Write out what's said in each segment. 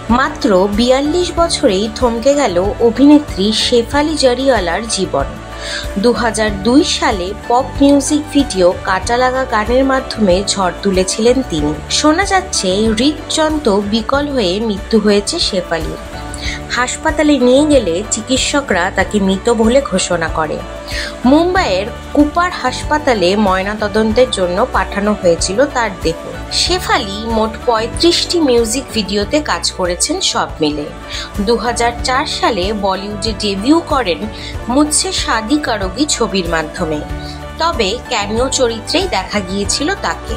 মাত্র ৪২ বছরেই থমকে গেল অভিনেত্রী শেফালি জারিওয়ালার জীবন। ২০০২ সালে পপ মিউজিক ভিডিও কাটা লাগা গানের মাধ্যমে ঝড় তুলেছিলেন তিনি। শোনা যাচ্ছে হৃদযন্ত্র বিকল হয়ে মৃত্যু হয়েছে শেফালির। হাসপাতালে নিয়ে গেলে চিকিৎসকরা তাকে মৃত বলে ঘোষণা করে। মুম্বাইয়ের কুপার হাসপাতালে ময়নাতদন্তের জন্য পাঠানো হয়েছিল তার দেহ। শেফালি মোট ৩৫টি মিউজিক ভিডিওতে কাজ করেছেন সব মিলে। ২০০৪ সালে বলিউডে ডেবিউ করেন মুঝসে শাদি করোগি ছবির মাধ্যমে, তবে ক্যামিও চরিত্রেই দেখা গিয়েছিল তাকে।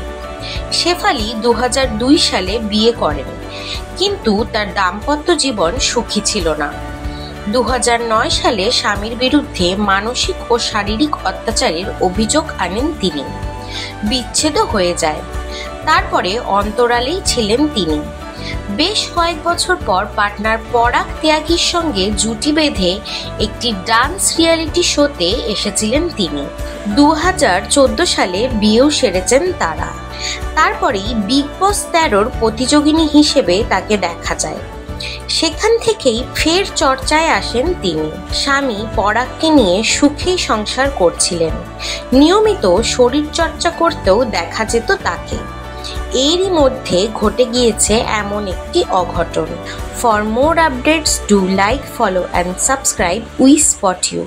শেফালি ২০০২ সালে বিয়ে করেন, কিন্তু তার দাম্পত্য জীবন সুখী ছিল না। ২০০৯ সালে স্বামীর বিরুদ্ধে মানসিক ও শারীরিক অত্যাচারের অভিযোগ আনেন তিনি। বিচ্ছেদও হয়ে যায়। তারপরে অন্তরালেই ছিলেন তিনি। বেশ কয়েক বছর পর পার্টনার পরাগ ত্যাগীর সঙ্গে জুটি বেঁধে একটি ডান্স রিয়ালিটি শোতে এসেছিলেন তিনি। ২০১৪ সালে বিয়েও সেরেছেন তারা। তারপরেই বিগ বস ১৩-র প্রতিযোগিনী হিসেবে তাকে দেখা যায়। সেখান থেকেই ফের চর্চায় আসেন তিনি। স্বামী পরাগকে নিয়ে সুখেই সংসার করছিলেন। নিয়মিত শরীর চর্চা করতেও দেখা যেত তাকে। এরই মধ্যে ঘটে গিয়েছে এমন একটি অঘটন। For more updates do like, follow and subscribe we spot you.